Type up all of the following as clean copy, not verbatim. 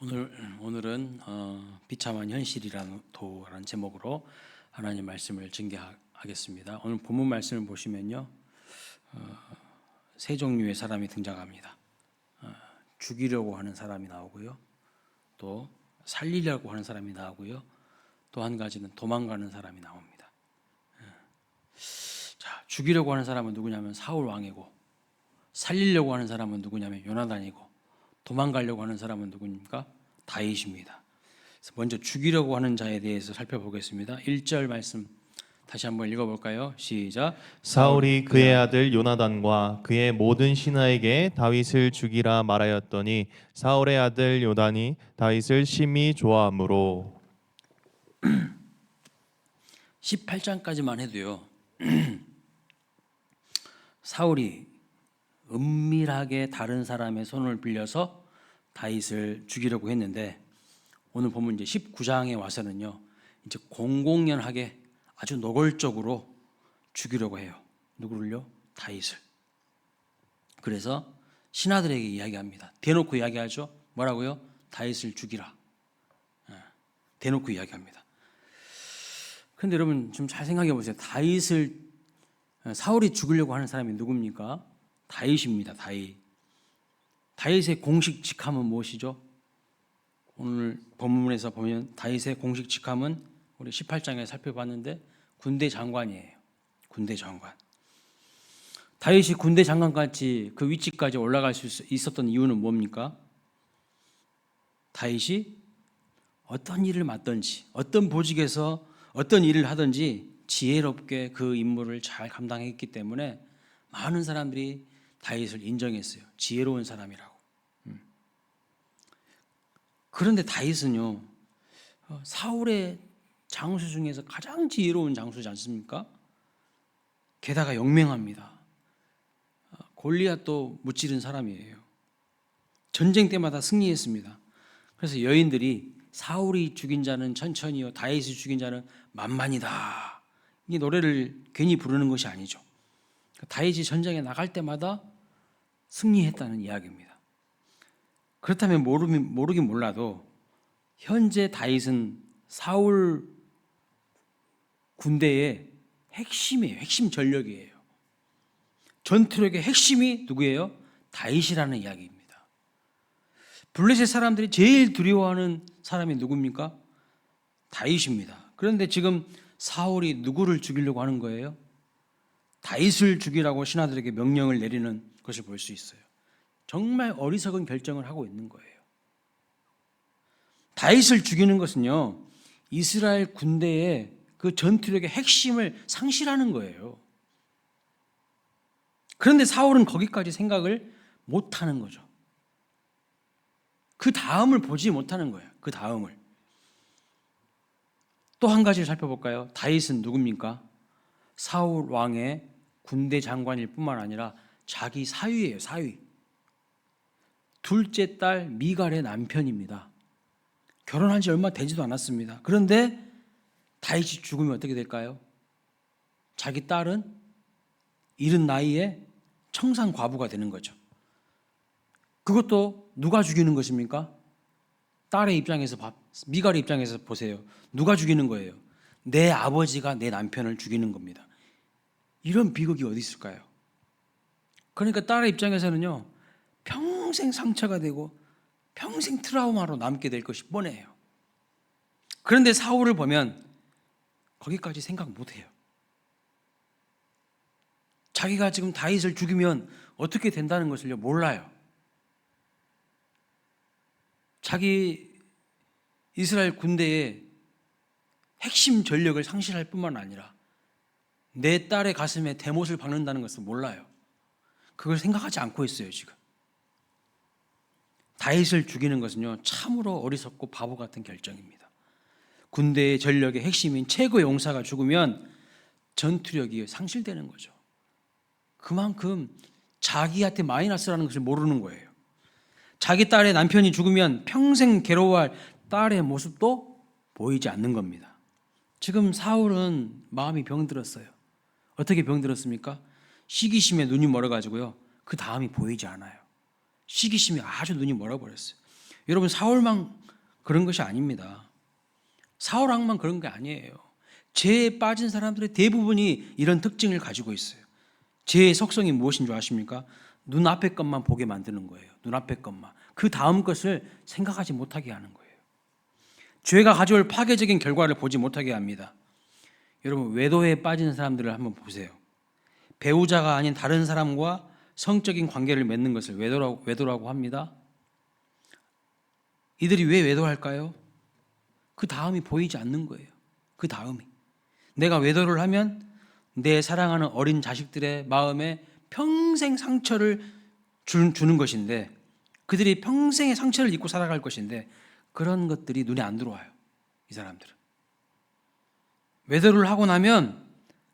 오늘은 비참한 현실이라는 도라는 제목으로 하나님 말씀을 증거하겠습니다. 오늘 본문 말씀을 보시면요, 세 종류의 사람이 등장합니다. 죽이려고 하는 사람이 나오고요, 또 살리려고 하는 사람이 나오고요, 또 한 가지는 도망가는 사람이 나옵니다. 자, 죽이려고 하는 사람은 누구냐면 사울 왕이고, 살리려고 하는 사람은 누구냐면 요나단이고, 도망가려고 하는 사람은 누구입니까? 다윗입니다. 그래서 먼저 죽이려고 하는 자에 대해서 살펴보겠습니다. 1절 말씀 다시 한번 읽어볼까요? 시작. 사울이 그의 아들 요나단과 그의 모든 신하에게 다윗을 죽이라 말하였더니 사울의 아들 요단이 다윗을 심히 좋아하므로. 18장까지만 해도요, 사울이 은밀하게 다른 사람의 손을 빌려서 다윗을 죽이려고 했는데, 오늘 보면 이제 19장에 와서는요, 이제 공공연하게 아주 노골적으로 죽이려고 해요. 누구를요? 다윗을. 그래서 신하들에게 이야기합니다. 대놓고 이야기하죠. 뭐라고요? 다윗을 죽이라. 대놓고 이야기합니다. 그런데 여러분 좀 잘 생각해 보세요. 사울이 죽이려고 하는 사람이 누굽니까? 다윗입니다. 다윗의 공식 직함은 무엇이죠? 오늘 본문에서 보면 다윗의 공식 직함은 우리 18장에 살펴봤는데 군대 장관이에요. 군대 장관. 다윗이 군대 장관까지 그 위치까지 올라갈 수 있었던 이유는 뭡니까? 다윗이 어떤 일을 맡든지, 어떤 보직에서 어떤 일을 하든지 지혜롭게 그 임무를 잘 감당했기 때문에 많은 사람들이 다윗을 인정했어요. 지혜로운 사람이라고. 그런데 다윗은요, 사울의 장수 중에서 가장 지혜로운 장수지 않습니까? 게다가 영맹합니다. 골리앗도 무찌른 사람이에요. 전쟁 때마다 승리했습니다. 그래서 여인들이 사울이 죽인 자는 천천히요, 다윗이 죽인 자는 만만이다, 이 노래를 괜히 부르는 것이 아니죠. 다윗이 전쟁에 나갈 때마다 승리했다는 이야기입니다. 그렇다면 모르긴 몰라도 현재 다윗은 사울 군대의 핵심이에요. 핵심 전력이에요. 전투력의 핵심이 누구예요? 다윗이라는 이야기입니다. 블레셋 사람들이 제일 두려워하는 사람이 누굽니까? 다윗입니다. 그런데 지금 사울이 누구를 죽이려고 하는 거예요? 다윗을 죽이라고 신하들에게 명령을 내리는 것을 볼 수 있어요. 정말 어리석은 결정을 하고 있는 거예요. 다윗을 죽이는 것은요, 이스라엘 군대의 그 전투력의 핵심을 상실하는 거예요. 그런데 사울은 거기까지 생각을 못하는 거죠. 그 다음을 보지 못하는 거예요. 그 다음을. 또 한 가지를 살펴볼까요? 다윗은 누굽니까? 사울 왕의 군대 장관일 뿐만 아니라 자기 사위예요. 사위. 둘째 딸 미갈의 남편입니다. 결혼한 지 얼마 되지도 않았습니다. 그런데 다윗이 죽으면 어떻게 될까요? 자기 딸은 이른 나이에 청산 과부가 되는 거죠. 그것도 누가 죽이는 것입니까? 딸의 입장에서, 미갈의 입장에서 보세요. 누가 죽이는 거예요? 내 아버지가 내 남편을 죽이는 겁니다. 이런 비극이 어디 있을까요? 그러니까 딸의 입장에서는요, 평생 상처가 되고 평생 트라우마로 남게 될 것이 뻔해요. 그런데 사울을 보면 거기까지 생각 못해요. 자기가 지금 다윗을 죽이면 어떻게 된다는 것을 몰라요. 자기 이스라엘 군대의 핵심 전력을 상실할 뿐만 아니라 내 딸의 가슴에 대못을 박는다는 것을 몰라요. 그걸 생각하지 않고 있어요, 지금. 다윗을 죽이는 것은요, 참으로 어리석고 바보 같은 결정입니다. 군대의 전력의 핵심인 최고의 용사가 죽으면 전투력이 상실되는 거죠. 그만큼 자기한테 마이너스라는 것을 모르는 거예요. 자기 딸의 남편이 죽으면 평생 괴로워할 딸의 모습도 보이지 않는 겁니다. 지금 사울은 마음이 병들었어요. 어떻게 병들었습니까? 시기심에 눈이 멀어가지고요, 그 다음이 보이지 않아요. 시기심이 아주 눈이 멀어버렸어요. 여러분 사울만 그런 것이 아닙니다. 사울 왕만 그런 게 아니에요. 죄에 빠진 사람들의 대부분이 이런 특징을 가지고 있어요. 죄의 속성이 무엇인 줄 아십니까? 눈앞의 것만 보게 만드는 거예요. 눈앞의 것만. 그 다음 것을 생각하지 못하게 하는 거예요. 죄가 가져올 파괴적인 결과를 보지 못하게 합니다. 여러분 외도에 빠진 사람들을 한번 보세요. 배우자가 아닌 다른 사람과 성적인 관계를 맺는 것을 외도라고 합니다. 이들이 왜 외도할까요? 그 다음이 보이지 않는 거예요. 그 다음이. 내가 외도를 하면 내 사랑하는 어린 자식들의 마음에 평생 상처를 주는 것인데, 그들이 평생의 상처를 입고 살아갈 것인데 그런 것들이 눈에 안 들어와요. 이 사람들은. 외도를 하고 나면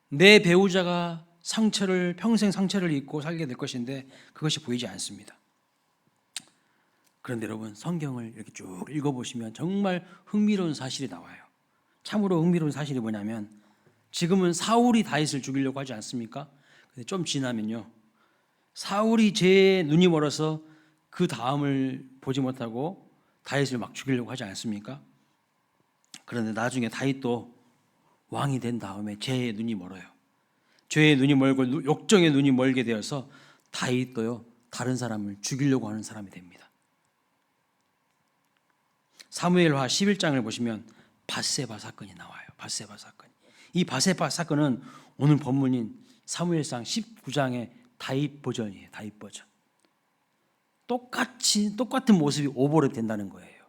내 배우자가 평생 상처를 입고 살게 될 것인데 그것이 보이지 않습니다. 그런데 여러분 성경을 이렇게 쭉 읽어보시면 정말 흥미로운 사실이 나와요. 참으로 흥미로운 사실이 뭐냐면, 지금은 사울이 다윗을 죽이려고 하지 않습니까? 근데 좀 지나면요, 사울이 죄에 눈이 멀어서 그 다음을 보지 못하고 다윗을 막 죽이려고 하지 않습니까? 그런데 나중에 다윗도 왕이 된 다음에 죄에 눈이 멀어요. 죄에 눈이 멀고 욕정에 눈이 멀게 되어서 다윗도요 다른 사람을 죽이려고 하는 사람이 됩니다. 사무엘하 11장을 보시면 밧세바 사건이 나와요. 밧세바 사건. 이 밧세바 사건은 오늘 본문인 사무엘상 19장의 다윗 버전이에요. 다윗 버전. 똑같은 모습이 오버랩 된다는 거예요.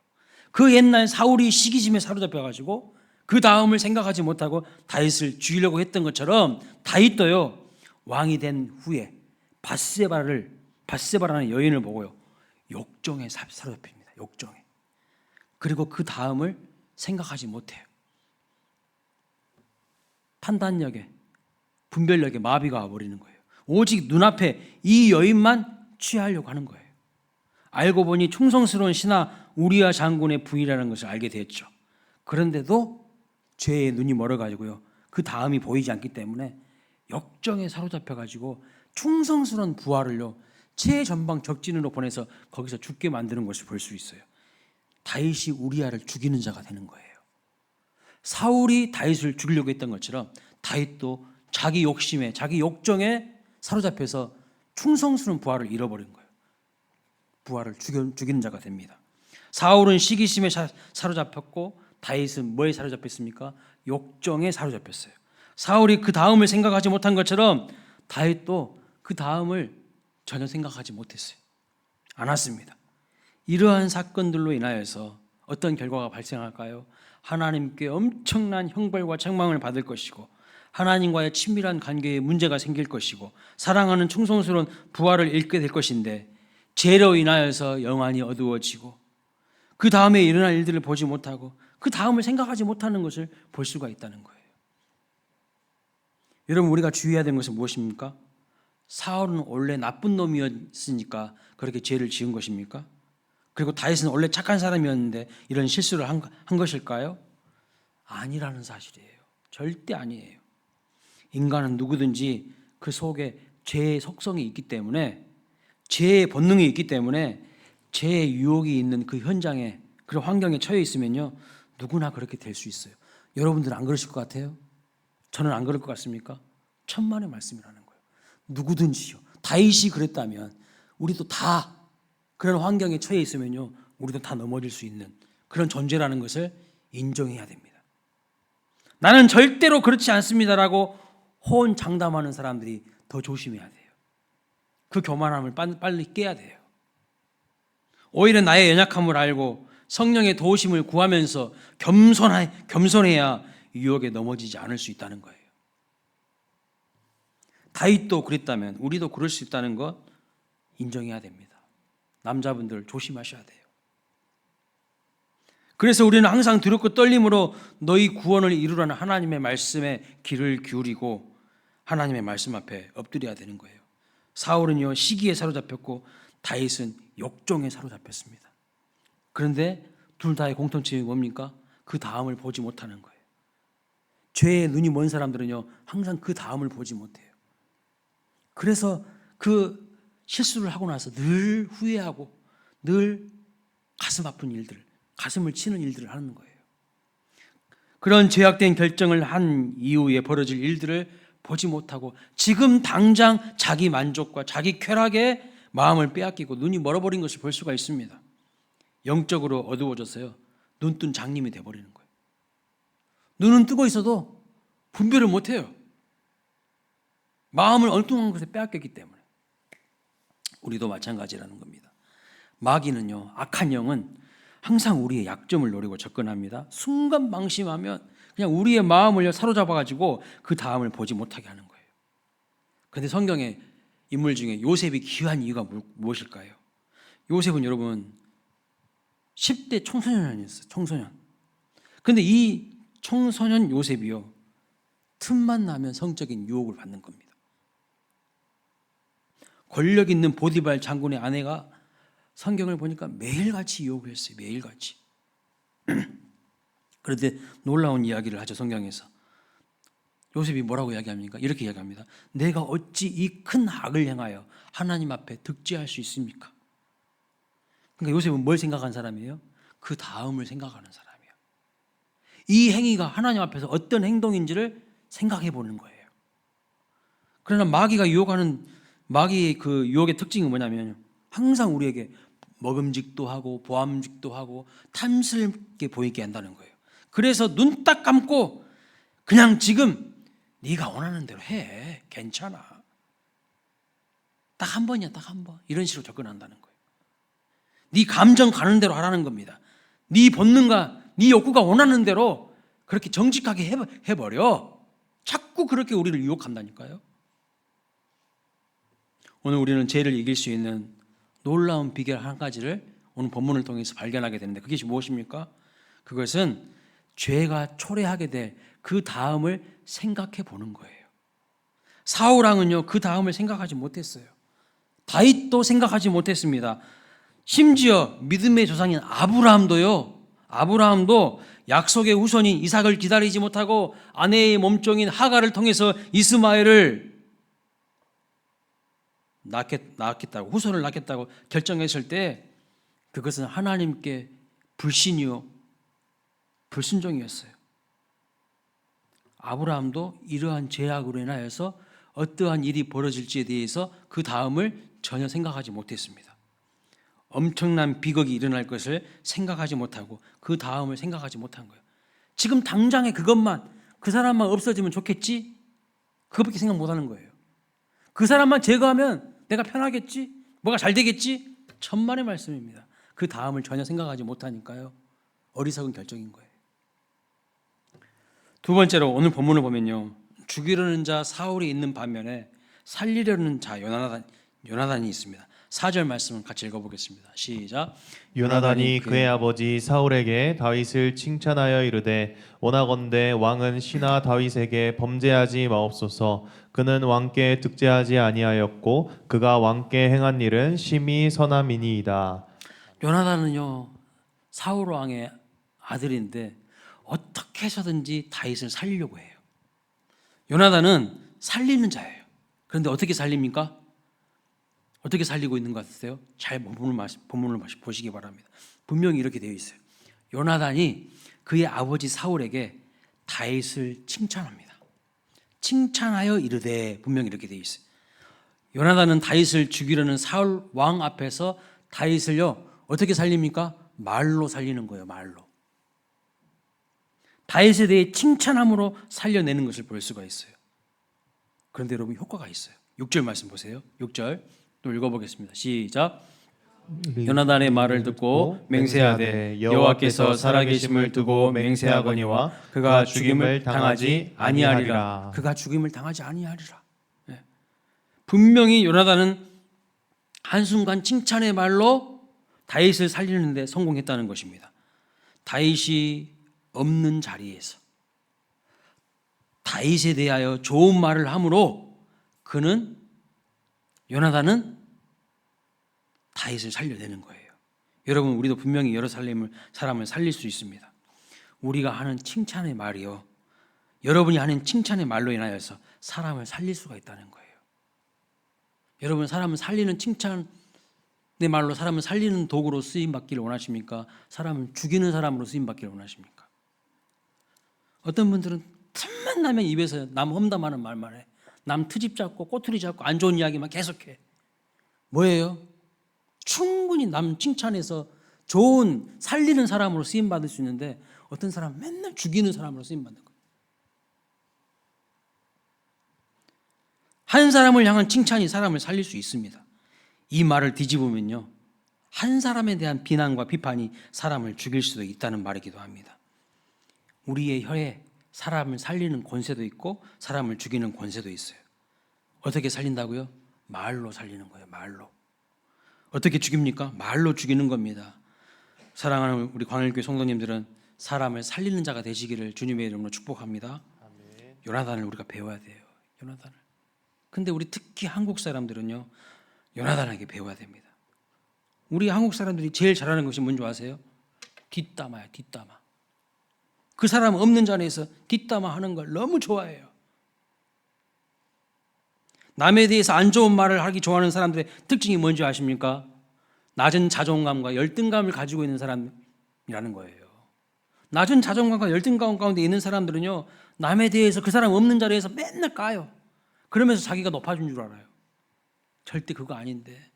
그 옛날 사울이 시기심에 사로잡혀가지고 그 다음을 생각하지 못하고 다윗을 죽이려고 했던 것처럼 다윗도요 왕이 된 후에 밧세바라는 여인을 보고요 욕정에 사로잡힙니다. 욕정에. 그리고 그 다음을 생각하지 못해요. 판단력에, 분별력에 마비가 와버리는 거예요. 오직 눈앞에 이 여인만 취하려고 하는 거예요. 알고 보니 충성스러운 신하 우리야 장군의 부인이라는 것을 알게 됐죠. 그런데도 죄에 눈이 멀어가지고요 그 다음이 보이지 않기 때문에 역정에 사로잡혀가지고 충성스러운 부하를요 최전방 적진으로 보내서 거기서 죽게 만드는 것을 볼 수 있어요. 다윗이 우리야를 죽이는 자가 되는 거예요. 사울이 다윗을 죽이려고 했던 것처럼 다윗도 자기 욕심에, 자기 욕정에 사로잡혀서 충성스러운 부하를 잃어버린 거예요. 부하를 죽이는 자가 됩니다. 사울은 시기심에 사로잡혔고 다윗은 뭐에 사로잡혔습니까? 욕정에 사로잡혔어요. 사울이 그 다음을 생각하지 못한 것처럼 다윗도 그 다음을 전혀 생각하지 못했어요. 않았습니다. 이러한 사건들로 인하여서 어떤 결과가 발생할까요? 하나님께 엄청난 형벌과 책망을 받을 것이고, 하나님과의 친밀한 관계에 문제가 생길 것이고, 사랑하는 충성스러운 부하를 잃게 될 것인데, 죄로 인하여서 영안이 어두워지고 그 다음에 일어날 일들을 보지 못하고 그 다음을 생각하지 못하는 것을 볼 수가 있다는 거예요. 여러분 우리가 주의해야 되는 것은 무엇입니까? 사울은 원래 나쁜 놈이었으니까 그렇게 죄를 지은 것입니까? 그리고 다윗은 원래 착한 사람이었는데 이런 실수를 한 것일까요? 아니라는 사실이에요. 절대 아니에요. 인간은 누구든지 그 속에 죄의 속성이 있기 때문에, 죄의 본능이 있기 때문에 죄의 유혹이 있는 그 현장에, 그런 환경에 처해 있으면요 누구나 그렇게 될 수 있어요. 여러분들은 안 그러실 것 같아요? 저는 안 그럴 것 같습니까? 천만의 말씀이라는 거예요. 누구든지요. 다윗이 그랬다면 우리도 다 그런 환경에 처해 있으면요 우리도 다 넘어질 수 있는 그런 존재라는 것을 인정해야 됩니다. 나는 절대로 그렇지 않습니다라고 호언장담하는 사람들이 더 조심해야 돼요. 그 교만함을 빨리 깨야 돼요. 오히려 나의 연약함을 알고 성령의 도우심을 구하면서 겸손해야 유혹에 넘어지지 않을 수 있다는 거예요. 다윗도 그랬다면 우리도 그럴 수 있다는 것 인정해야 됩니다. 남자분들 조심하셔야 돼요. 그래서 우리는 항상 두렵고 떨림으로 너희 구원을 이루라는 하나님의 말씀에 귀를 기울이고 하나님의 말씀 앞에 엎드려야 되는 거예요. 사울은요 시기에 사로잡혔고 다윗은 욕정에 사로잡혔습니다. 그런데 둘 다의 공통점이 뭡니까? 그 다음을 보지 못하는 거예요. 죄에 눈이 먼 사람들은요 항상 그 다음을 보지 못해요. 그래서 그 실수를 하고 나서 늘 후회하고 늘 가슴 아픈 일들, 가슴을 치는 일들을 하는 거예요. 그런 죄악된 결정을 한 이후에 벌어질 일들을 보지 못하고 지금 당장 자기 만족과 자기 쾌락에 마음을 빼앗기고 눈이 멀어버린 것을 볼 수가 있습니다. 영적으로 어두워져서요, 눈뜬 장님이 돼버리는 거예요. 눈은 뜨고 있어도 분별을 못해요. 마음을 엉뚱한 것에 빼앗겼기 때문에. 우리도 마찬가지라는 겁니다. 마귀는요, 악한 영은 항상 우리의 약점을 노리고 접근합니다. 순간 방심하면 그냥 우리의 마음을 사로잡아가지고 그 다음을 보지 못하게 하는 거예요. 그런데 성경의 인물 중에 요셉이 귀한 이유가 무엇일까요? 요셉은 여러분 10대 청소년이었어요. 청소년. 그런데 이 청소년 요셉이요, 틈만 나면 성적인 유혹을 받는 겁니다. 권력 있는 보디발 장군의 아내가 성경을 보니까 매일같이 유혹을 했어요. 매일같이. 그런데 놀라운 이야기를 하죠. 성경에서. 요셉이 뭐라고 이야기합니까? 이렇게 이야기합니다. 내가 어찌 이 큰 악을 행하여 하나님 앞에 득죄할 수 있습니까? 그러니까 요셉은 뭘 생각한 사람이에요? 그 다음을 생각하는 사람이에요. 이 행위가 하나님 앞에서 어떤 행동인지를 생각해 보는 거예요. 그러나 마귀가 유혹하는, 마귀의 그 유혹의 특징은 뭐냐면 항상 우리에게 먹음직도 하고 보암직도 하고 탐스럽게 보이게 한다는 거예요. 그래서 눈 딱 감고 그냥 지금 네가 원하는 대로 해, 괜찮아, 딱 한 번이야, 딱 한 번, 이런 식으로 접근한다는 거예요. 네 감정 가는 대로 하라는 겁니다. 네 본능과 네 욕구가 원하는 대로 그렇게 정직하게 해버려. 자꾸 그렇게 우리를 유혹한다니까요. 오늘 우리는 죄를 이길 수 있는 놀라운 비결 한 가지를 오늘 본문을 통해서 발견하게 되는데, 그게 무엇입니까? 그것은 죄가 초래하게 될 그 다음을 생각해 보는 거예요. 사울왕은요, 그 다음을 생각하지 못했어요. 다윗도 생각하지 못했습니다. 심지어 믿음의 조상인 아브라함도 약속의 후손인 이삭을 기다리지 못하고 아내의 몸종인 하갈을 통해서 이스마엘을 낳겠다고, 후손을 낳겠다고 결정했을 때 그것은 하나님께 불신이요, 불순종이었어요. 아브라함도 이러한 죄악으로 인하여서 어떠한 일이 벌어질지에 대해서 그 다음을 전혀 생각하지 못했습니다. 엄청난 비극이 일어날 것을 생각하지 못하고 그 다음을 생각하지 못한 거예요. 지금 당장에 그것만, 그 사람만 없어지면 좋겠지? 그것밖에 생각 못하는 거예요. 그 사람만 제거하면 내가 편하겠지? 뭐가 잘 되겠지? 천만의 말씀입니다. 그 다음을 전혀 생각하지 못하니까요, 어리석은 결정인 거예요. 두 번째로 오늘 본문을 보면요, 죽이려는 자 사울이 있는 반면에 살리려는 자 요나단이 있습니다. 4절 말씀을 같이 읽어보겠습니다. 시작. 요나단이 그의 아버지 사울에게 다윗을 칭찬하여 이르되 원하건대 왕은 신하 다윗에게 범죄하지 마옵소서. 그는 왕께 득죄하지 아니하였고 그가 왕께 행한 일은 심히 선함이니이다. 요나단은요, 사울 왕의 아들인데 어떻게 해서든지 다윗을 살리려고 해요. 요나단은 살리는 자예요. 그런데 어떻게 살립니까? 어떻게 살리고 있는 것 같으세요? 잘 본문을 보시기 바랍니다. 분명히 이렇게 되어 있어요. 요나단이 그의 아버지 사울에게 다윗을 칭찬합니다. 칭찬하여 이르되, 분명히 이렇게 되어 있어요. 요나단은 다윗을 죽이려는 사울 왕 앞에서 다윗을요, 어떻게 살립니까? 말로 살리는 거예요. 말로. 다윗에 대해 칭찬함으로 살려내는 것을 볼 수가 있어요. 그런데 여러분, 효과가 있어요. 6절 말씀 보세요. 6절 또 읽어보겠습니다. 시작. 요나단의 말을 듣고 맹세하되 여호와께서 살아계심을 두고 맹세하거니와 그가 죽임을 당하지 아니하리라. 그가 죽임을 당하지 아니하리라. 네. 분명히 요나단은 한순간 칭찬의 말로 다윗을 살리는 데 성공했다는 것입니다. 다윗이 없는 자리에서 다윗에 대하여 좋은 말을 함으로 요나단은 다윗을 살려내는 거예요. 여러분, 우리도 분명히 여러 사람을 살릴 수 있습니다. 우리가 하는 칭찬의 말이요, 여러분이 하는 칭찬의 말로 인하여서 사람을 살릴 수가 있다는 거예요. 여러분, 사람을 살리는 칭찬 내 말로 사람을 살리는 도구로 쓰임 받기를 원하십니까? 사람을 죽이는 사람으로 쓰임 받기를 원하십니까? 어떤 분들은 틈만 나면 입에서 남 험담하는 말만 해. 남 트집 잡고 꼬투리 잡고 안 좋은 이야기만 계속해. 뭐예요? 충분히 남 칭찬해서 좋은 살리는 사람으로 쓰임 받을 수 있는데 어떤 사람은 맨날 죽이는 사람으로 쓰임 받는 거예요. 한 사람을 향한 칭찬이 사람을 살릴 수 있습니다. 이 말을 뒤집으면요, 한 사람에 대한 비난과 비판이 사람을 죽일 수도 있다는 말이기도 합니다. 우리의 혀에 사람을 살리는 권세도 있고 사람을 죽이는 권세도 있어요. 어떻게 살린다고요? 말로 살리는 거예요. 말로. 어떻게 죽입니까? 말로 죽이는 겁니다. 사랑하는 우리 광일교회 성도님들은 사람을 살리는 자가 되시기를 주님의 이름으로 축복합니다. 요나단을 우리가 배워야 돼요. 요나단을. 근데 우리 특히 한국 사람들은요, 요나단에게 배워야 됩니다. 우리 한국 사람들이 제일 잘하는 것이 뭔지 아세요? 뒷담화야, 뒷담화. 그 사람 없는 자리에서 뒷담화 하는 걸 너무 좋아해요. 남에 대해서 안 좋은 말을 하기 좋아하는 사람들의 특징이 뭔지 아십니까? 낮은 자존감과 열등감을 가지고 있는 사람이라는 거예요. 낮은 자존감과 열등감 가운데 있는 사람들은요, 남에 대해서 그 사람 없는 자리에서 맨날 까요. 그러면서 자기가 높아진 줄 알아요. 절대 그거 아닌데,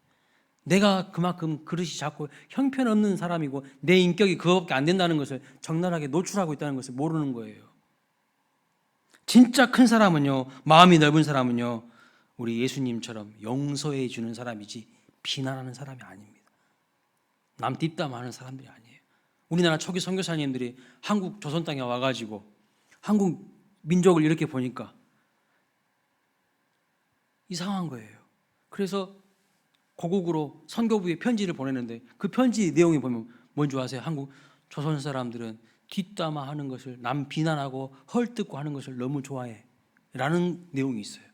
내가 그만큼 그릇이 작고 형편없는 사람이고 내 인격이 그거밖에 안 된다는 것을 적나라하게 노출하고 있다는 것을 모르는 거예요. 진짜 큰 사람은요, 마음이 넓은 사람은요, 우리 예수님처럼 용서해 주는 사람이지 비난하는 사람이 아닙니다. 남 뒷담화하는 사람들이 아니에요. 우리나라 초기 선교사님들이 한국 조선 땅에 와가지고 한국 민족을 이렇게 보니까 이상한 거예요. 그래서 고국으로 선교부에 편지를 보내는데 그 편지 내용이 보면 뭔지 아세요? 한국 조선 사람들은 뒷담화하는 것을, 남 비난하고 헐뜯고 하는 것을 너무 좋아해 라는 내용이 있어요.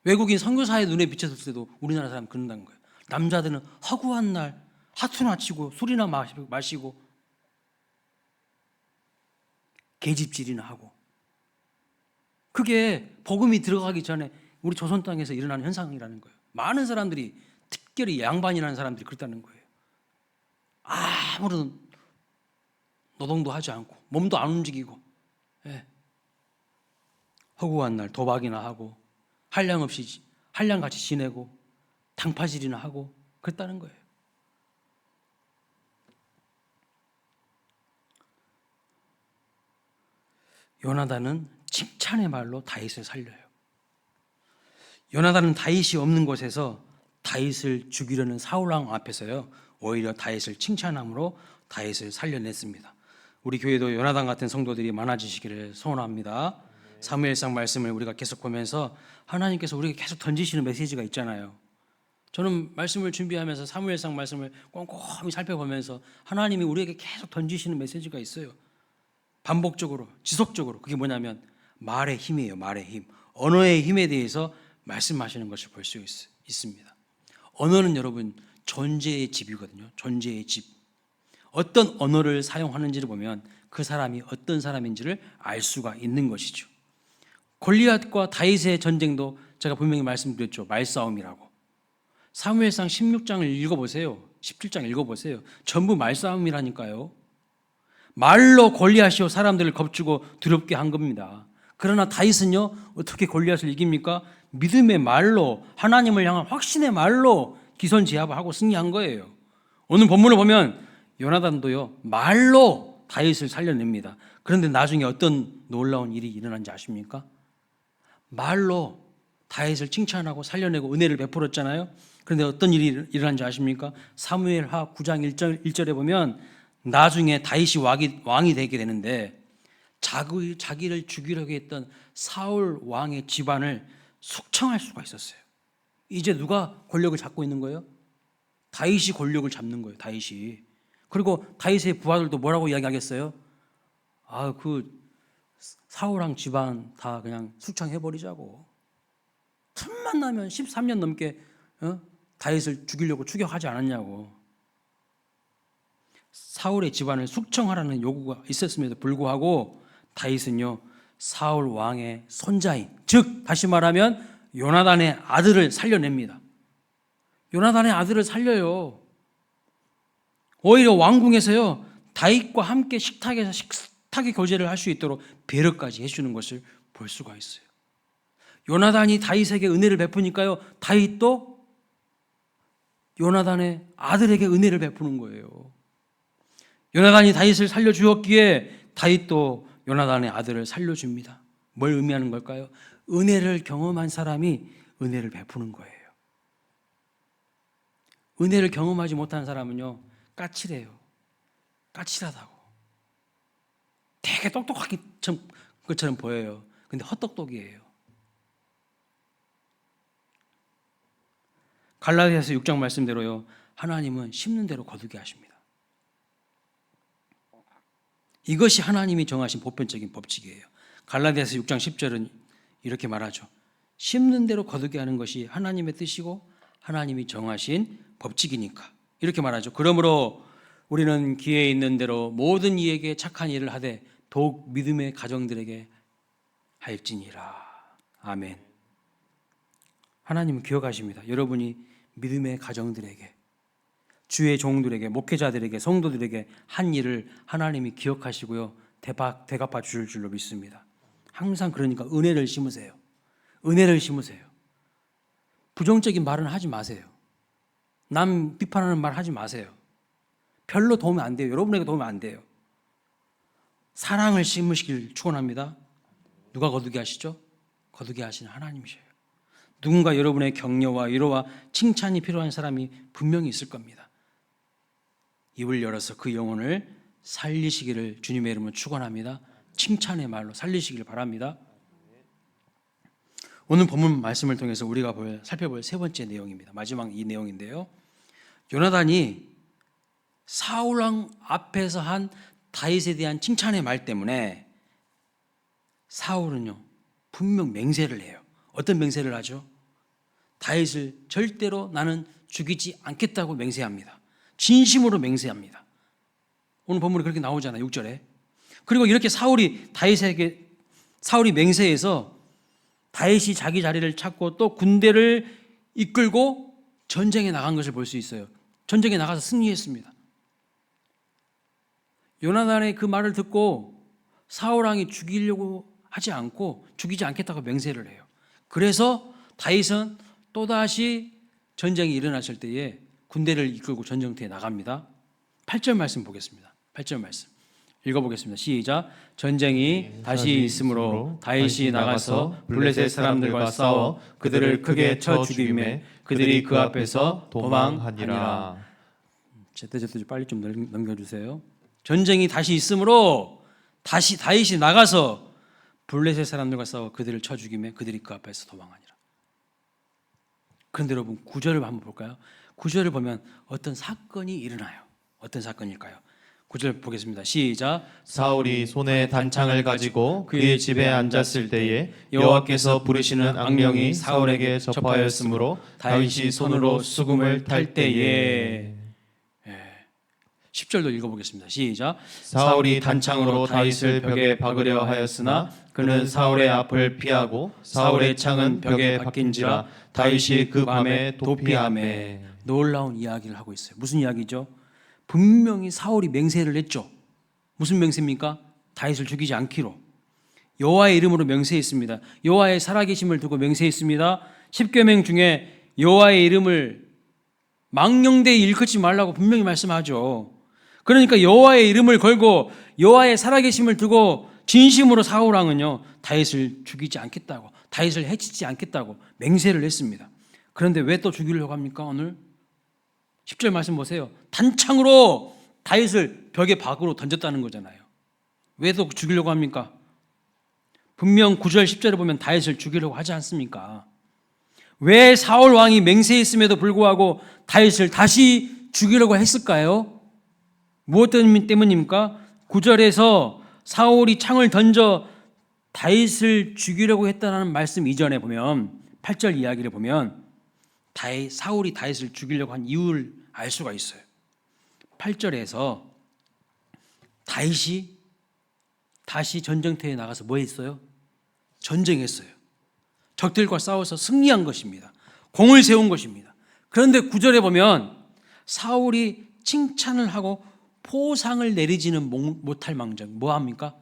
외국인 선교사의 눈에 비쳤을 때도 우리나라 사람 그런다는 거예요. 남자들은 허구한 날 하투나 치고 술이나 마시고 계집질이나 하고, 그게 복음이 들어가기 전에 우리 조선 땅에서 일어나는 현상이라는 거예요. 많은 사람들이, 특별히 양반이라는 사람들이 그렇다는 거예요. 아무런 노동도 하지 않고 몸도 안 움직이고, 허구한 날 도박이나 하고 한량없이 한량같이 지내고 당파질이나 하고 그랬다는 거예요. 요나단은 칭찬의 말로 다윗을 살려요. 요나단은 다윗이 없는 곳에서 다윗을 죽이려는 사울왕 앞에서요, 오히려 다윗을 칭찬함으로 다윗을 살려냈습니다. 우리 교회도 요나단 같은 성도들이 많아지시기를 소원합니다. 사무엘상 말씀을 우리가 계속 보면서 하나님께서 우리에게 계속 던지시는 메시지가 있잖아요. 저는 말씀을 준비하면서 사무엘상 말씀을 꼼꼼히 살펴보면서 하나님이 우리에게 계속 던지시는 메시지가 있어요. 반복적으로, 지속적으로. 그게 뭐냐면 말의 힘이에요. 말의 힘. 언어의 힘에 대해서 말씀하시는 것을 볼 수 있습니다. 언어는 여러분 존재의 집이거든요. 존재의 집. 어떤 언어를 사용하는지를 보면 그 사람이 어떤 사람인지를 알 수가 있는 것이죠. 골리앗과 다윗의 전쟁도 제가 분명히 말씀드렸죠. 말싸움이라고. 사무엘상 16장을 읽어보세요. 17장 읽어보세요. 전부 말싸움이라니까요. 말로 골리앗이요 사람들을 겁주고 두렵게 한 겁니다. 그러나 다윗은요, 어떻게 골리앗을 이깁니까? 믿음의 말로, 하나님을 향한 확신의 말로 기선제압하고 승리한 거예요. 오늘 본문을 보면 요나단도요 말로 다윗을 살려냅니다. 그런데 나중에 어떤 놀라운 일이 일어난지 아십니까? 말로 다윗을 칭찬하고 살려내고 은혜를 베풀었잖아요. 그런데 어떤 일이 일어난지 아십니까? 사무엘하 9장 1절에 보면 나중에 다윗이 왕이 되게 되는데 자기를 죽이려고 했던 사울 왕의 집안을 숙청할 수가 있었어요. 이제 누가 권력을 잡고 있는 거예요? 다윗이 권력을 잡는 거예요. 다윗이. 그리고 다윗의 부하들도 뭐라고 이야기하겠어요? 그 사울 왕 집안 다 그냥 숙청해버리자고. 틈만 나면 13년 넘게 다윗을 죽이려고 추격하지 않았냐고. 사울의 집안을 숙청하라는 요구가 있었음에도 불구하고 다윗은요 사울 왕의 손자인, 즉 다시 말하면 요나단의 아들을 살려냅니다. 요나단의 아들을 살려요. 오히려 왕궁에서요, 다윗과 함께 식탁의 교제를 할 수 있도록 배려까지 해주는 것을 볼 수가 있어요. 요나단이 다윗에게 은혜를 베푸니까요, 다윗도 요나단의 아들에게 은혜를 베푸는 거예요. 요나단이 다윗을 살려주었기에 다윗도 요나단의 아들을 살려줍니다. 뭘 의미하는 걸까요? 은혜를 경험한 사람이 은혜를 베푸는 거예요. 은혜를 경험하지 못한 사람은요, 까칠해요. 까칠하다고. 되게 똑똑하기 것처럼 보여요. 근데 헛똑똑이에요. 갈라디아서 6장 말씀대로요, 하나님은 심는 대로 거두게 하십니다. 이것이 하나님이 정하신 보편적인 법칙이에요. 갈라디아서 6장 10절은 이렇게 말하죠. 심는 대로 거두게 하는 것이 하나님의 뜻이고 하나님이 정하신 법칙이니까. 이렇게 말하죠. 그러므로 우리는 기회에 있는 대로 모든 이에게 착한 일을 하되 더욱 믿음의 가정들에게 할지니라. 아멘. 하나님은 기억하십니다. 여러분이 믿음의 가정들에게, 주의 종들에게, 목회자들에게, 성도들에게 한 일을 하나님이 기억하시고요, 대갚아 주실 줄로 믿습니다. 항상 그러니까 은혜를 심으세요. 은혜를 심으세요. 부정적인 말은 하지 마세요. 남 비판하는 말 하지 마세요. 별로 도움이 안 돼요. 여러분에게 도움이 안 돼요. 사랑을 심으시길 축원합니다. 누가 거두게 하시죠? 거두게 하시는 하나님이셔요. 누군가 여러분의 격려와 위로와 칭찬이 필요한 사람이 분명히 있을 겁니다. 입을 열어서 그 영혼을 살리시기를 주님의 이름으로 축원합니다. 칭찬의 말로 살리시기를 바랍니다. 오늘 본문 말씀을 통해서 우리가 살펴볼 세 번째 내용입니다. 마지막 이 내용인데요, 요나단이 사울왕 앞에서 한 다윗에 대한 칭찬의 말 때문에 사울은요, 분명 맹세를 해요. 어떤 맹세를 하죠? 다윗을 절대로 나는 죽이지 않겠다고 맹세합니다. 진심으로 맹세합니다. 오늘 본문에 그렇게 나오잖아요, 6절에. 그리고 이렇게 사울이 맹세해서 다윗이 자기 자리를 찾고 또 군대를 이끌고 전쟁에 나간 것을 볼 수 있어요. 전쟁에 나가서 승리했습니다. 요나단의 그 말을 듣고 사울왕이 죽이려고 하지 않고 죽이지 않겠다고 맹세를 해요. 그래서 다윗은 또다시 전쟁이 일어났을 때에 군대를 이끌고 전쟁터에 나갑니다. 8절 말씀 보겠습니다. 8절 말씀 읽어보겠습니다. 시작. 전쟁이 다시 있으므로 다윗이 나가서 블레셋 사람들과 싸워 그들을 크게 쳐 죽이매 그들이 그 앞에서 도망하니라. 제때제때 빨리 좀 넘겨주세요. 전쟁이 다시 있으므로 다시 다윗이 나가서 블레셋 사람들과 싸워 그들을 쳐 죽이매 그들이 그 앞에서 도망하니라. 그런데 여러분 9절을 한번 볼까요? 9절을 보면 어떤 사건이 일어나요. 어떤 사건일까요? 9절 보겠습니다. 시작. 사울이 손에 단창을 가지고 그의 집에 앉았을 때에 여호와께서 부르시는 악령이 사울에게 접하였으므로 다윗이 손으로 수금을 탈 때에 10절도 읽어보겠습니다. 시작. 사울이 단창으로 다윗을 벽에 박으려 하였으나 그는 사울의 앞을 피하고 사울의 창은 벽에 박힌지라 다윗이 그 밤에 도피하매. 놀라운 이야기를 하고 있어요. 무슨 이야기죠? 분명히 사울이 맹세를 했죠. 무슨 맹세입니까? 다윗을 죽이지 않기로. 여호와의 이름으로 맹세했습니다. 여호와의 살아계심을 두고 맹세했습니다. 10계명 중에 여호와의 이름을 망령되이 일컫지 말라고 분명히 말씀하죠. 그러니까 여호와의 이름을 걸고 여호와의 살아계심을 두고 진심으로 사울왕은요, 다윗을 죽이지 않겠다고, 다윗을 해치지 않겠다고 맹세를 했습니다. 그런데 왜 또 죽이려고 합니까? 오늘 10절 말씀 보세요. 단창으로 다윗을 벽에 밖으로 던졌다는 거잖아요. 왜 또 죽이려고 합니까? 분명 9절 10절에 보면 다윗을 죽이려고 하지 않습니까? 왜 사울 왕이 맹세했음에도 불구하고 다윗을 다시 죽이려고 했을까요? 무엇 때문입니까? 9절에서 사울이 창을 던져 다윗을 죽이려고 했다는 말씀 이전에 보면 8절 이야기를 보면 사울이 다윗을 죽이려고 한 이유를 알 수가 있어요. 8절에서 다윗이 다시 전쟁터에 나가서 뭐 했어요? 전쟁했어요. 적들과 싸워서 승리한 것입니다. 공을 세운 것입니다. 그런데 9절에 보면 사울이 칭찬을 하고 포상을 내리지는 못할 망정 뭐 합니까?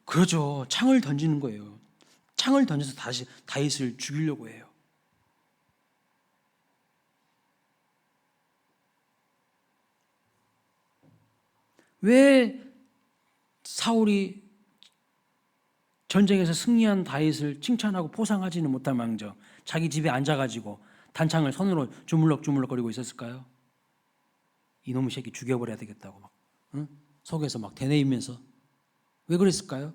그러죠. 창을 던지는 거예요. 창을 던져서 다시 다윗을 죽이려고 해요. 왜 사울이 전쟁에서 승리한 다윗을 칭찬하고 포상하지는 못할 망정 자기 집에 앉아가지고 단창을 손으로 주물럭주물럭거리고 있었을까요? 이놈의 새끼 죽여버려야 되겠다고 막 속에서 막 되뇌이면서 왜 그랬을까요?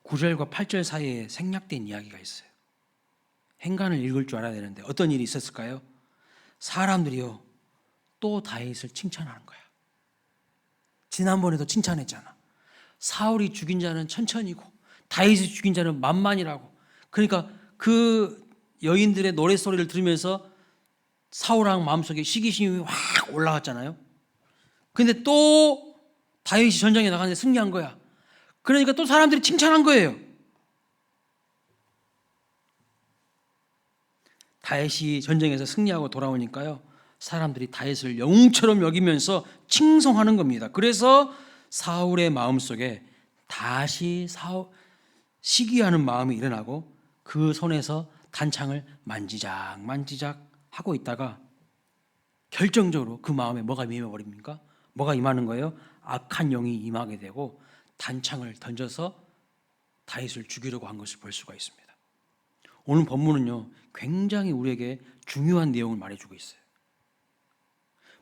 9절과 8절 사이에 생략된 이야기가 있어요. 행간을 읽을 줄 알아야 되는데 어떤 일이 있었을까요? 사람들이요 또 다윗을 칭찬하는 거야. 지난번에도 칭찬했잖아. 사울이 죽인 자는 천천이고 다윗이 죽인 자는 만만이라고. 그러니까 그 여인들의 노랫소리를 들으면서 사울왕 마음속에 시기심이 확 올라왔잖아요. 근데 또 다윗이 전쟁에 나가는데 승리한 거야. 그러니까 또 사람들이 칭찬한 거예요. 다윗이 전쟁에서 승리하고 돌아오니까요 사람들이 다윗을 영웅처럼 여기면서 칭송하는 겁니다. 그래서 사울의 마음속에 다시 시기하는 마음이 일어나고 그 손에서 단창을 만지작 하고 있다가 결정적으로 그 마음에 뭐가 임해버립니까? 뭐가 임하는 거예요? 악한 영이 임하게 되고 단창을 던져서 다윗을 죽이려고 한 것을 볼 수가 있습니다. 오늘 본문은요 굉장히 우리에게 중요한 내용을 말해주고 있어요.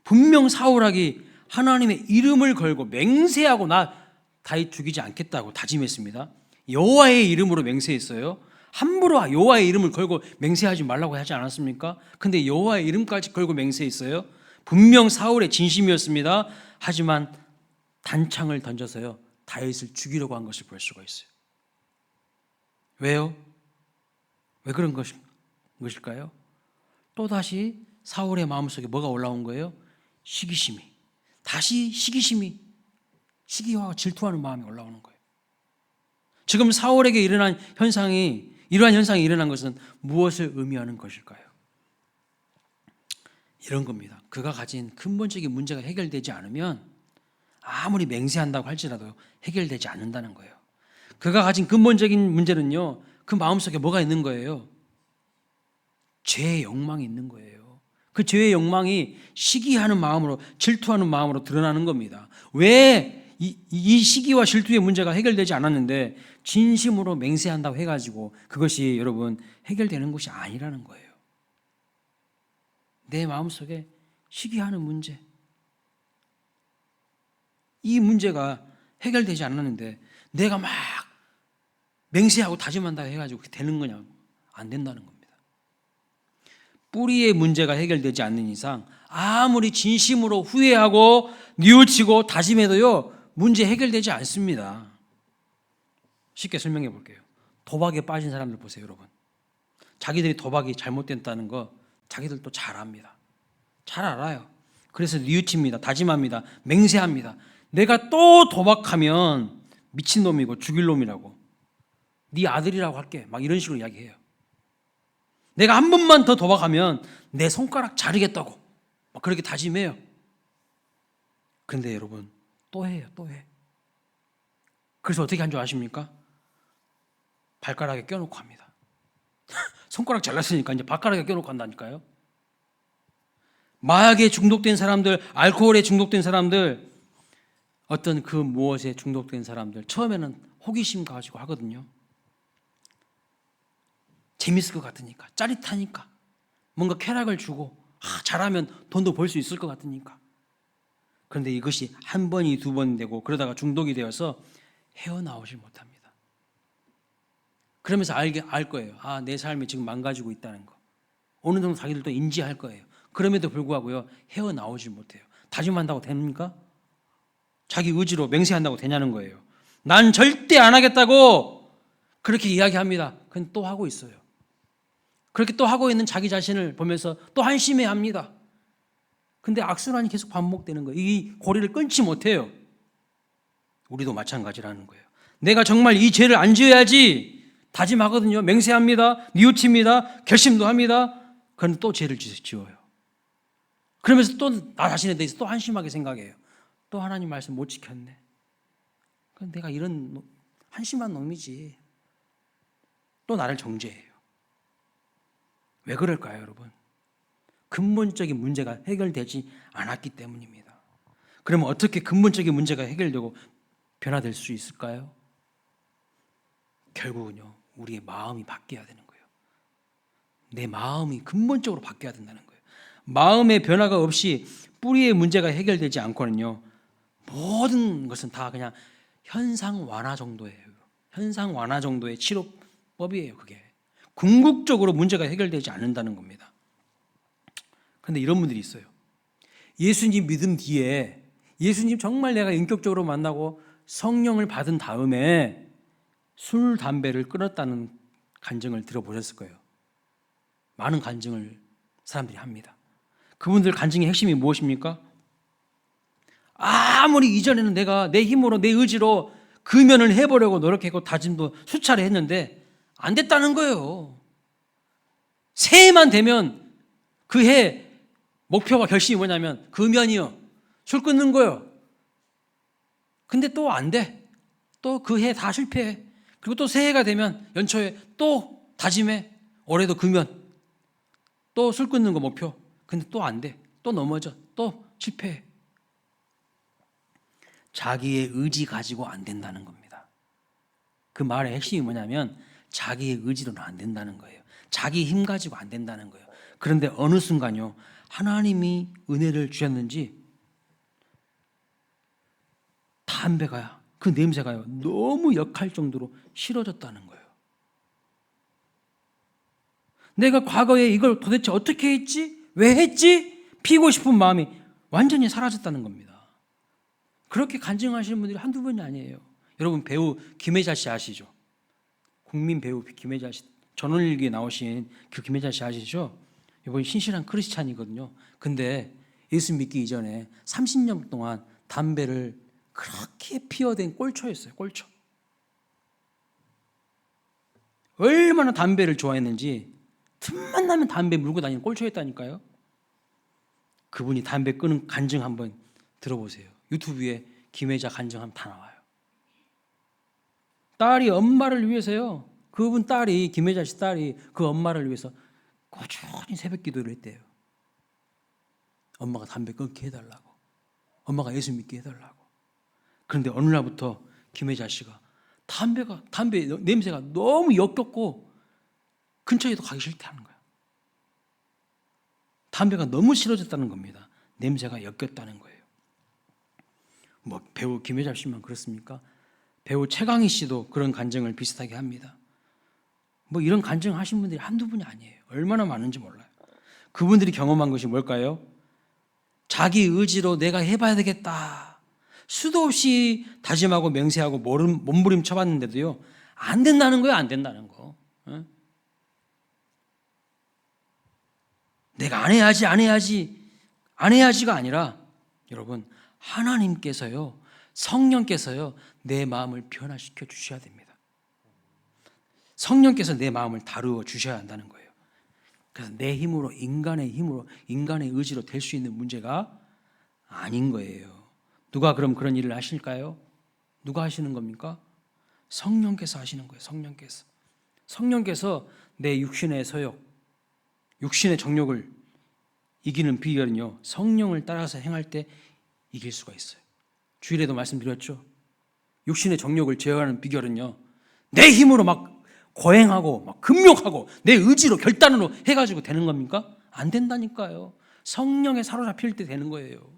분명 사울왕이 하나님의 이름을 걸고 맹세하고 나 다윗 죽이지 않겠다고 다짐했습니다. 여호와의 이름으로 맹세했어요. 함부로 여호와의 이름을 걸고 맹세하지 말라고 하지 않았습니까? 근데 여호와의 이름까지 걸고 맹세했어요. 분명 사울의 진심이었습니다. 하지만 단창을 던져서요 다윗을 죽이려고 한 것을 볼 수가 있어요. 왜요? 왜 그런 것일까요? 또다시 사울의 마음속에 뭐가 올라온 거예요? 시기심이. 다시 시기와 질투하는 마음이 올라오는 거예요. 지금 사울에게 이러한 현상이 일어난 것은 무엇을 의미하는 것일까요? 이런 겁니다. 그가 가진 근본적인 문제가 해결되지 않으면 아무리 맹세한다고 할지라도 해결되지 않는다는 거예요. 그가 가진 근본적인 문제는요 그 마음속에 뭐가 있는 거예요? 죄의 욕망이 있는 거예요. 그 죄의 욕망이 시기하는 마음으로 질투하는 마음으로 드러나는 겁니다. 왜 이 시기와 질투의 문제가 해결되지 않았는데 진심으로 맹세한다고 해가지고 그것이 여러분 해결되는 것이 아니라는 거예요. 내 마음속에 시기하는 문제, 이 문제가 해결되지 않았는데 내가 막 맹세하고 다짐한다고 해가지고 그게 되는 거냐? 안 된다는 겁니다. 뿌리의 문제가 해결되지 않는 이상 아무리 진심으로 후회하고 뉘우치고 다짐해도요 문제 해결되지 않습니다. 쉽게 설명해 볼게요. 도박에 빠진 사람들 보세요, 여러분. 자기들이 도박이 잘못됐다는 거 자기들도 잘 압니다. 잘 알아요. 그래서 뉘우칩니다. 다짐합니다. 맹세합니다. 내가 또 도박하면 미친놈이고 죽일 놈이라고. 네 아들이라고 할게. 막 이런 식으로 이야기해요. 내가 한 번만 더 도박하면 내 손가락 자르겠다고. 막 그렇게 다짐해요. 그런데 여러분 또 해요. 또 해. 그래서 어떻게 한 줄 아십니까? 발가락에 껴놓고 합니다. 손가락 잘랐으니까 이제 발가락에 껴놓고 한다니까요. 마약에 중독된 사람들, 알코올에 중독된 사람들, 어떤 그 무엇에 중독된 사람들 처음에는 호기심 가지고 하거든요. 재밌을 것 같으니까, 짜릿하니까, 뭔가 쾌락을 주고 잘하면 돈도 벌 수 있을 것 같으니까. 그런데 이것이 한 번이 두 번 되고 그러다가 중독이 되어서 헤어나오질 못합니다. 그러면서 알 거예요. 내 삶이 지금 망가지고 있다는 거. 어느 정도 자기들도 인지할 거예요. 그럼에도 불구하고요 헤어나오질 못해요. 다짐한다고 됩니까? 자기 의지로 맹세한다고 되냐는 거예요. 난 절대 안 하겠다고 그렇게 이야기합니다. 그건 또 하고 있어요. 그렇게 또 하고 있는 자기 자신을 보면서 또 한심해합니다. 근데 악순환이 계속 반복되는 거예요. 이 고리를 끊지 못해요. 우리도 마찬가지라는 거예요. 내가 정말 이 죄를 안 지어야지 다짐하거든요. 맹세합니다. 뉘우칩니다. 결심도 합니다. 그런데 또 죄를 지어요. 그러면서 또 나 자신에 대해서 또 한심하게 생각해요. 또 하나님 말씀 못 지켰네. 내가 이런 한심한 놈이지. 또 나를 정죄해요. 왜 그럴까요, 여러분? 근본적인 문제가 해결되지 않았기 때문입니다. 그러면 어떻게 근본적인 문제가 해결되고 변화될 수 있을까요? 결국은요, 우리의 마음이 바뀌어야 되는 거예요. 내 마음이 근본적으로 바뀌어야 된다는 거예요. 마음의 변화가 없이 뿌리의 문제가 해결되지 않고는요, 모든 것은 다 그냥 현상 완화 정도예요. 현상 완화 정도의 치료법이에요. 그게 궁극적으로 문제가 해결되지 않는다는 겁니다. 그런데 이런 분들이 있어요. 예수님 믿음 뒤에, 예수님 정말 내가 인격적으로 만나고 성령을 받은 다음에 술, 담배를 끊었다는 간증을 들어보셨을 거예요. 많은 간증을 사람들이 합니다. 그분들 간증의 핵심이 무엇입니까? 아무리 이전에는 내가 내 힘으로 내 의지로 금연을 해보려고 노력했고 다짐도 수차례 했는데 안 됐다는 거예요. 새해만 되면 그 해 목표와 결심이 뭐냐면 금연이요, 술 끊는 거요. 근데 또 안 돼. 또 그 해 다 실패해. 그리고 또 새해가 되면 연초에 또 다짐해. 올해도 금연, 또 술 끊는 거 목표. 근데 또 안 돼. 또 넘어져. 또 실패해. 자기의 의지 가지고 안 된다는 겁니다. 그 말의 핵심이 뭐냐면 자기의 의지로는 안 된다는 거예요. 자기 힘 가지고 안 된다는 거예요. 그런데 어느 순간요, 하나님이 은혜를 주셨는지 담배가, 그 냄새가요, 너무 역할 정도로 싫어졌다는 거예요. 내가 과거에 이걸 도대체 어떻게 했지? 왜 했지? 피고 싶은 마음이 완전히 사라졌다는 겁니다. 그렇게 간증하시는 분들이 한두 분이 아니에요. 여러분, 배우 김혜자 씨 아시죠? 국민 배우 김혜자 씨, 전원일기에 나오신 그 김혜자 씨 아시죠? 이번 신실한 크리스찬이거든요. 근데 예수 믿기 이전에 30년 동안 담배를 그렇게 피워댄 꼴초였어요. 꼴초. 얼마나 담배를 좋아했는지 틈만 나면 담배 물고 다니는 꼴초였다니까요. 그분이 담배 끊은 간증 한번 들어보세요. 유튜브에 김혜자 간증하면 다 나와요. 딸이 엄마를 위해서요, 그분 딸이, 김혜자 씨 딸이 그 엄마를 위해서 꾸준히 새벽 기도를 했대요. 엄마가 담배 끊게 해달라고, 엄마가 예수 믿게 해달라고. 그런데 어느 날부터 김혜자 씨가 담배 냄새가 너무 역겹고 근처에도 가기 싫다는 거예요. 담배가 너무 싫어졌다는 겁니다. 냄새가 역겹다는 거예요. 뭐 배우 김혜자 씨만 그렇습니까? 배우 최강희 씨도 그런 간증을 비슷하게 합니다. 뭐 이런 간증 하신 분들이 한두 분이 아니에요. 얼마나 많은지 몰라요. 그분들이 경험한 것이 뭘까요? 자기 의지로 내가 해봐야 되겠다, 수도 없이 다짐하고 맹세하고 몸부림 쳐봤는데도요, 안 된다는 거예요. 안 된다는 거. 내가 안 해야지가 아니라, 여러분, 하나님께서요, 성령께서요, 내 마음을 변화시켜 주셔야 됩니다. 성령께서 내 마음을 다루어 주셔야 한다는 거예요. 그래서 내 힘으로, 인간의 의지로 될 수 있는 문제가 아닌 거예요. 누가 그럼 그런 일을 하실까요? 누가 하시는 겁니까? 성령께서 하시는 거예요. 성령께서 내 육신의 소욕, 육신의 정욕을 이기는 비결은요, 성령을 따라서 행할 때 이길 수가 있어요. 주일에도 말씀드렸죠. 육신의 정욕을 제어하는 비결은요, 내 힘으로 막 고행하고 막 금욕하고 내 의지로 결단으로 해가지고 되는 겁니까? 안 된다니까요. 성령에 사로잡힐 때 되는 거예요.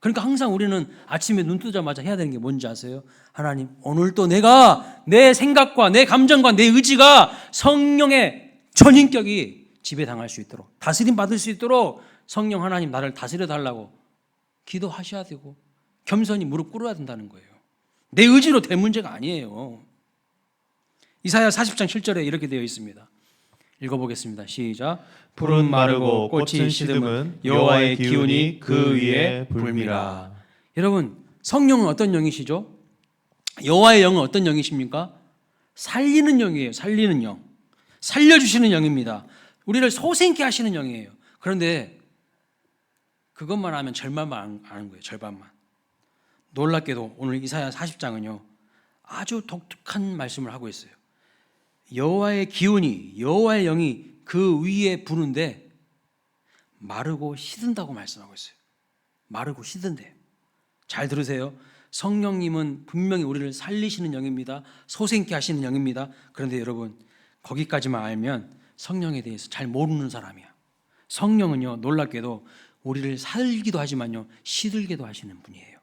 그러니까 항상 우리는 아침에 눈 뜨자마자 해야 되는 게 뭔지 아세요? 하나님, 오늘도 내가 내 생각과 내 감정과 내 의지가 성령의 전인격이 지배당할 수 있도록, 다스림 받을 수 있도록 성령 하나님 나를 다스려 달라고 기도하셔야 되고 겸손히 무릎 꿇어야 된다는 거예요. 내 의지로 될 문제가 아니에요. 이사야 40장 7절에 이렇게 되어 있습니다. 읽어보겠습니다. 시작. 푸른 마르고 꽃은 시듬은 여호와의 기운이 그 위에 불미라. 여러분, 성령은 어떤 영이시죠? 여호와의 영은 어떤 영이십니까? 살리는 영이에요. 살리는 영. 살려주시는 영입니다. 우리를 소생케 하시는 영이에요. 그런데 그것만 하면 절반만 아는 거예요. 절반만. 놀랍게도 오늘 이사야 40장은요. 아주 독특한 말씀을 하고 있어요. 여호와의 기운이, 여호와의 영이 그 위에 부는데 마르고 시든다고 말씀하고 있어요. 마르고 시든대요. 잘 들으세요. 성령님은 분명히 우리를 살리시는 영입니다. 소생케 하시는 영입니다. 그런데 여러분, 거기까지만 알면 성령에 대해서 잘 모르는 사람이야. 성령은요, 놀랍게도 우리를 살기도 하지만요, 시들게도 하시는 분이에요.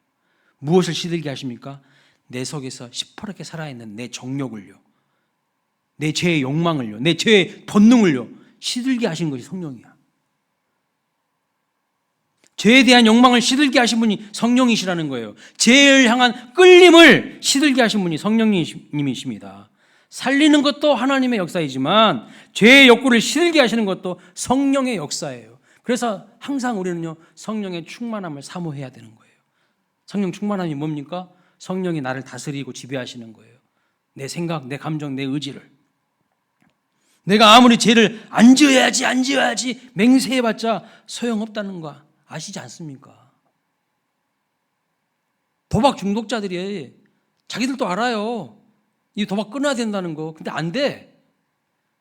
무엇을 시들게 하십니까? 내 속에서 시퍼렇게 살아있는 내 정욕을요, 내 죄의 욕망을요, 내 죄의 본능을요, 시들게 하신 것이 성령이야. 죄에 대한 욕망을 시들게 하신 분이 성령이시라는 거예요. 죄를 향한 끌림을 시들게 하신 분이 성령님이십니다. 살리는 것도 하나님의 역사이지만 죄의 욕구를 시들게 하시는 것도 성령의 역사예요. 그래서 항상 우리는요, 성령의 충만함을 사모해야 되는 거예요. 성령 충만함이 뭡니까? 성령이 나를 다스리고 지배하시는 거예요. 내 생각, 내 감정, 내 의지를. 내가 아무리 죄를 안 지어야지 맹세해봤자 소용없다는 거 아시지 않습니까? 도박 중독자들이 자기들도 알아요. 이 도박 끊어야 된다는 거. 근데 안 돼.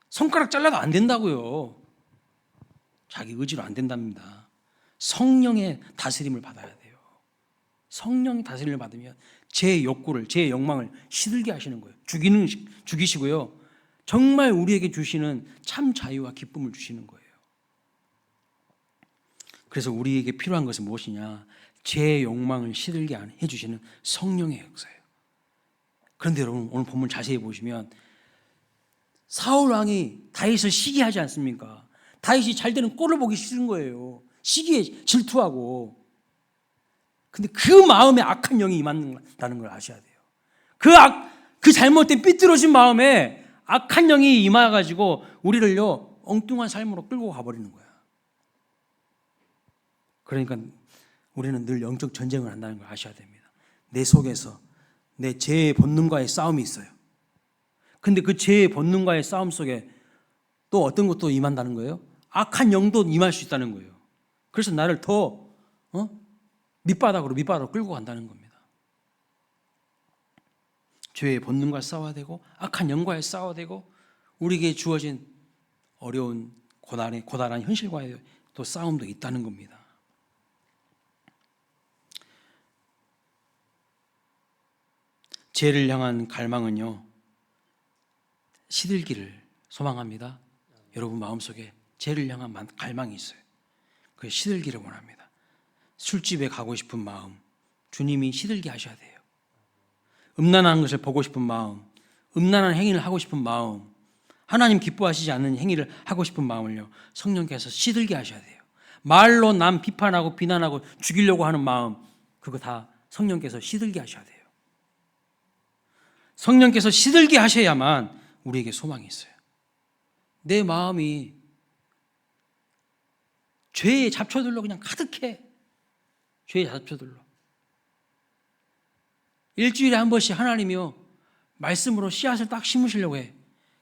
손가락 잘라도 안 된다고요. 자기 의지로 안 된답니다. 성령의 다스림을 받아야 돼요. 성령의 다스림을 받으면 제 욕구를, 제 욕망을 시들게 하시는 거예요. 죽이시고요. 정말 우리에게 주시는 참 자유와 기쁨을 주시는 거예요. 그래서 우리에게 필요한 것은 무엇이냐? 제 욕망을 시들게 해주시는 성령의 역사예요. 그런데 여러분, 오늘 본문 자세히 보시면 사울 왕이 다윗을 시기하지 않습니까? 다윗이 잘 되는 꼴을 보기 싫은 거예요. 시기에 질투하고. 근데 그 마음에 악한 영이 임한다는 걸 아셔야 돼요. 그 잘못된 삐뚤어진 마음에 악한 영이 임해가지고 우리를요, 엉뚱한 삶으로 끌고 가버리는 거야. 그러니까 우리는 늘 영적 전쟁을 한다는 걸 아셔야 됩니다. 내 속에서 내 죄의 본능과의 싸움이 있어요. 근데 그 죄의 본능과의 싸움 속에 또 어떤 것도 임한다는 거예요? 악한 영도 임할 수 있다는 거예요. 그래서 나를 더 밑바닥으로 끌고 간다는 겁니다. 죄의 본능과 싸워야 되고 악한 영과의 싸워야 되고 우리에게 주어진 어려운 고단한 현실과의 또 싸움도 있다는 겁니다. 죄를 향한 갈망은요, 시들기를 소망합니다. 여러분 마음속에 죄를 향한 갈망이 있어요. 그 시들기를 원합니다. 술집에 가고 싶은 마음, 주님이 시들게 하셔야 돼요. 음란한 것을 보고 싶은 마음, 음란한 행위를 하고 싶은 마음, 하나님 기뻐하시지 않는 행위를 하고 싶은 마음을요, 성령께서 시들게 하셔야 돼요. 말로 남 비판하고 비난하고 죽이려고 하는 마음, 그거 다 성령께서 시들게 하셔야 돼요. 성령께서 시들게 하셔야만 우리에게 소망이 있어요. 내 마음이 죄의 잡초들로 그냥 가득해. 죄의 잡초들로. 일주일에 한 번씩 하나님이요, 말씀으로 씨앗을 딱 심으시려고 해.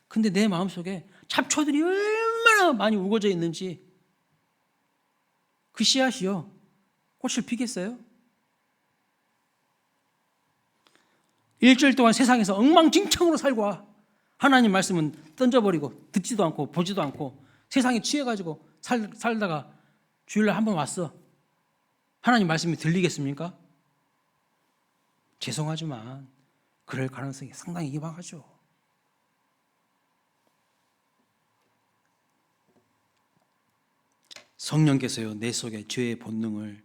근데 내 마음속에 잡초들이 얼마나 많이 우거져 있는지 그 씨앗이요, 꽃을 피겠어요? 일주일 동안 세상에서 엉망진창으로 살고 와. 하나님 말씀은 던져버리고 듣지도 않고 보지도 않고 세상에 취해가지고 살다가 주일날 한 번 왔어. 하나님 말씀이 들리겠습니까? 죄송하지만 그럴 가능성이 상당히 희박하죠. 성령께서요, 내 속에 죄의 본능을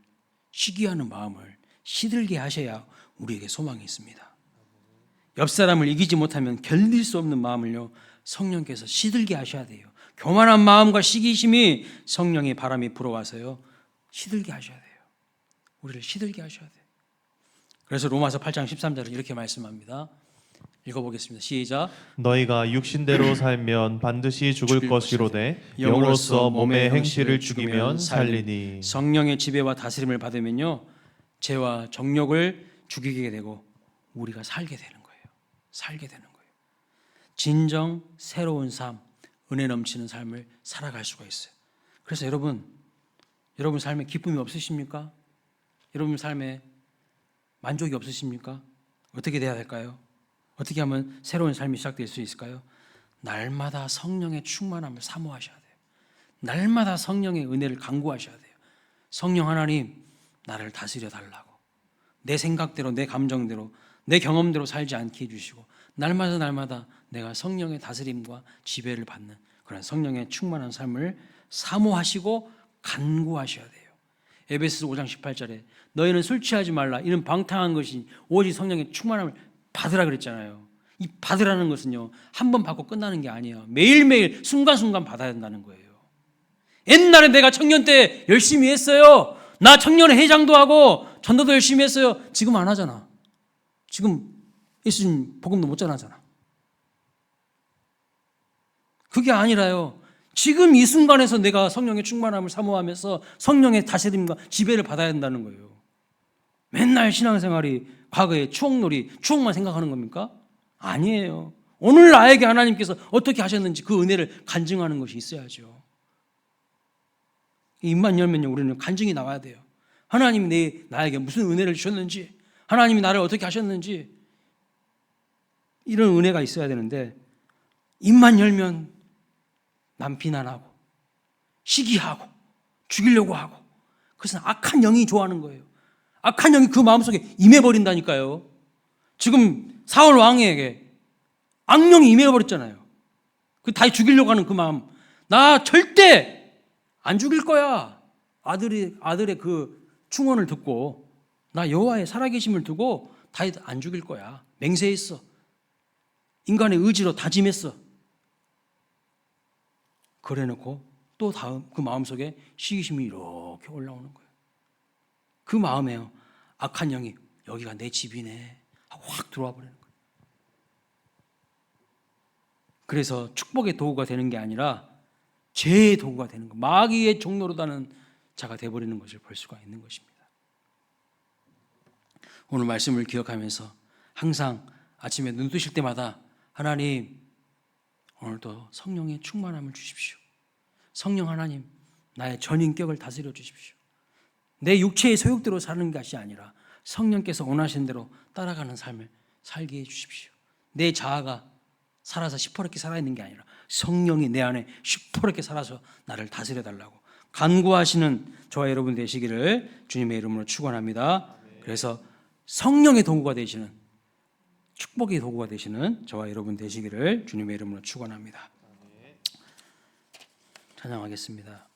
시기하는 마음을 시들게 하셔야 우리에게 소망이 있습니다. 옆 사람을 이기지 못하면 견딜 수 없는 마음을요, 성령께서 시들게 하셔야 돼요. 교만한 마음과 시기심이 성령의 바람이 불어와서요, 시들게 하셔야 돼요. 우리를 시들게 하셔야 돼요. 그래서 로마서 8장 13절은 이렇게 말씀합니다. 읽어보겠습니다. 시작. 너희가 육신대로 살면 반드시 죽을 것이로되 영으로서 몸의 행실을 죽이면 살리니. 성령의 지배와 다스림을 받으면요, 죄와 정욕을 죽이게 되고 우리가 살게 되는 거예요. 살게 되는 거예요. 진정 새로운 삶, 은혜 넘치는 삶을 살아갈 수가 있어요. 그래서 여러분 삶에 기쁨이 없으십니까? 여러분 삶에 만족이 없으십니까? 어떻게 돼야 될까요? 어떻게 하면 새로운 삶이 시작될 수 있을까요? 날마다 성령의 충만함을 사모하셔야 돼요. 날마다 성령의 은혜를 간구하셔야 돼요. 성령 하나님, 나를 다스려 달라고. 내 생각대로, 내 감정대로, 내 경험대로 살지 않게 해주시고 날마다 내가 성령의 다스림과 지배를 받는 그런 성령의 충만한 삶을 사모하시고 간구하셔야 돼요. 에베소서 5장 18절에 너희는 술 취하지 말라. 이는 방탕한 것이 오직 성령의 충만함을 받으라 그랬잖아요. 이 받으라는 것은요, 한 번 받고 끝나는 게 아니에요. 매일매일 순간순간 받아야 된다는 거예요. 옛날에 내가 청년 때 열심히 했어요. 나 청년회 회장도 하고 전도도 열심히 했어요. 지금 안 하잖아. 지금 예수님 복음도 못 전하잖아. 그게 아니라요. 지금 이 순간에서 내가 성령의 충만함을 사모하면서 성령의 다스림과 지배를 받아야 된다는 거예요. 맨날 신앙생활이 과거의 추억놀이, 추억만 생각하는 겁니까? 아니에요. 오늘 나에게 하나님께서 어떻게 하셨는지 그 은혜를 간증하는 것이 있어야죠. 입만 열면요, 우리는 간증이 나와야 돼요. 하나님이 나에게 무슨 은혜를 주셨는지, 하나님이 나를 어떻게 하셨는지, 이런 은혜가 있어야 되는데 입만 열면 남 비난하고 시기하고 죽이려고 하고, 그것은 악한 영이 좋아하는 거예요. 악한 영이 그 마음속에 임해버린다니까요. 지금 사울 왕에게 악령이 임해버렸잖아요. 그 다시 죽이려고 하는 그 마음, 나 절대 안 죽일 거야. 아들의 그 충언을 듣고 나 여호와의 살아계심을 두고 다윗 안 죽일 거야. 맹세했어. 인간의 의지로 다짐했어. 그래놓고 또 다음 그 마음속에 시기심이 이렇게 올라오는 거예요. 그 마음에요, 악한 영이 여기가 내 집이네 하고 확 들어와 버리는 거예요. 그래서 축복의 도구가 되는 게 아니라 죄의 도구가 되는 거, 마귀의 종노릇하는 자가 되어버리는 것을 볼 수가 있는 것입니다. 오늘 말씀을 기억하면서 항상 아침에 눈 뜨실 때마다 하나님, 오늘도 성령의 충만함을 주십시오. 성령 하나님, 나의 전인격을 다스려 주십시오. 내 육체의 소욕대로 사는 것이 아니라 성령께서 원하시는 대로 따라가는 삶을 살게 해 주십시오. 내 자아가 살아서 시퍼렇게 살아있는 게 아니라 성령이 내 안에 시퍼렇게 살아서 나를 다스려 달라고 간구하시는 저와 여러분 되시기를 주님의 이름으로 축원합니다. 그래서 성령의 도구가 되시는, 축복의 도구가 되시는 저와 여러분 되시기를 주님의 이름으로 축원합니다. 찬양하겠습니다.